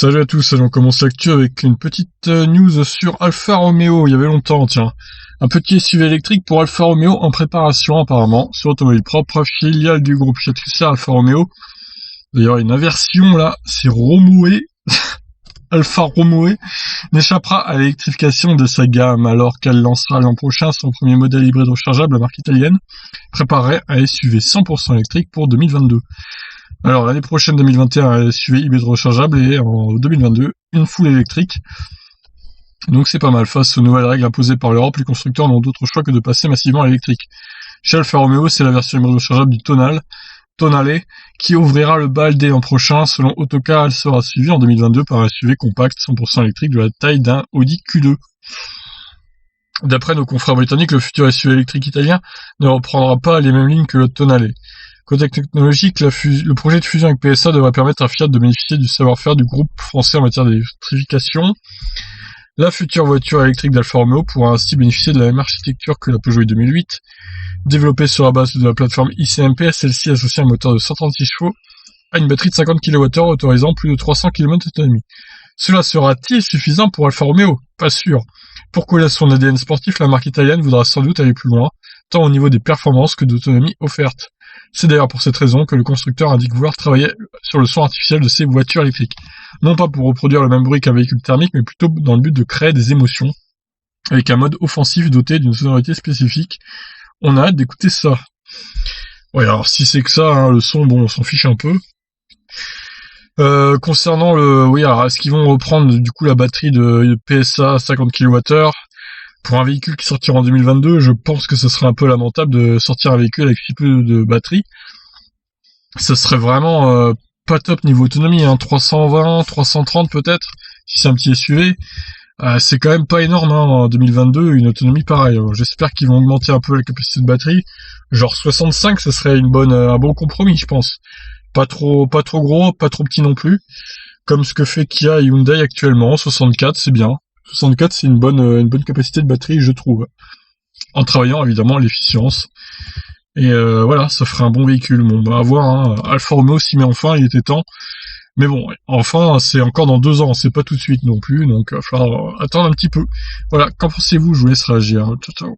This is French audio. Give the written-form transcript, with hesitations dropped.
Salut à tous, allons commencer l'actu avec une petite news sur Alfa Romeo, il y avait longtemps, tiens. Un petit SUV électrique pour Alfa Romeo en préparation apparemment, sur Automobile Propre, filiale du groupe Fiat Chrysler Alfa Romeo. D'ailleurs, une inversion là, c'est Romeo, Alfa Romeo, n'échappera à l'électrification de sa gamme alors qu'elle lancera l'an prochain son premier modèle hybride rechargeable. La marque italienne préparerait un SUV 100% électrique pour 2022. Alors l'année prochaine 2021 un SUV hybride rechargeable et en 2022 une full électrique. Donc c'est pas mal. Face aux nouvelles règles imposées par l'Europe, les constructeurs n'ont d'autre choix que de passer massivement à l'électrique. Chez Alfa Romeo, c'est la version hybride rechargeable du Tonale, qui ouvrira le bal dès l'an prochain. Selon Autocar, elle sera suivie en 2022 par un SUV compact 100% électrique de la taille d'un Audi Q2. D'après nos confrères britanniques, le futur SUV électrique italien ne reprendra pas les mêmes lignes que le Tonale. Côté technologique, le projet de fusion avec PSA devrait permettre à Fiat de bénéficier du savoir-faire du groupe français en matière d'électrification. La future voiture électrique d'Alfa Romeo pourra ainsi bénéficier de la même architecture que la Peugeot 2008. Développée sur la base de la plateforme ICMP, celle-ci associe un moteur de 136 chevaux à une batterie de 50 kWh autorisant plus de 300 km d'autonomie. Cela sera-t-il suffisant pour Alfa Romeo ? Pas sûr. Pour coller à son ADN sportif, la marque italienne voudra sans doute aller plus loin, tant au niveau des performances que d'autonomie offertes. C'est d'ailleurs pour cette raison que le constructeur indique vouloir travailler sur le son artificiel de ses voitures électriques. Non pas pour reproduire le même bruit qu'un véhicule thermique, mais plutôt dans le but de créer des émotions, avec un mode offensif doté d'une sonorité spécifique. On a hâte d'écouter ça. Ouais, alors si c'est que ça, hein, le son, bon, on s'en fiche un peu. Concernant alors est-ce qu'ils vont reprendre du coup la batterie de PSA 50 kWh pour un véhicule qui sortira en 2022, je pense que ce serait un peu lamentable de sortir un véhicule avec si peu de batterie. Ce serait vraiment pas top niveau autonomie, hein, 320, 330 peut-être, si c'est un petit SUV. C'est quand même pas énorme, hein, en 2022, une autonomie pareille. J'espère qu'ils vont augmenter un peu la capacité de batterie. Genre 65, ce serait un bon compromis, je pense. Pas trop gros, pas trop petit non plus. Comme ce que fait Kia et Hyundai actuellement, 64, c'est bien. 64, c'est une bonne capacité de batterie, je trouve. En travaillant, évidemment, l'efficience. Et voilà, ça ferait un bon véhicule. Bon, bah, à voir, hein. Alfa Romeo s'y met enfin, il était temps. Mais bon, enfin, c'est encore dans 2 ans, c'est pas tout de suite non plus, donc il va falloir attendre un petit peu. Voilà, qu'en pensez-vous ? Je vous laisse réagir. Ciao, ciao.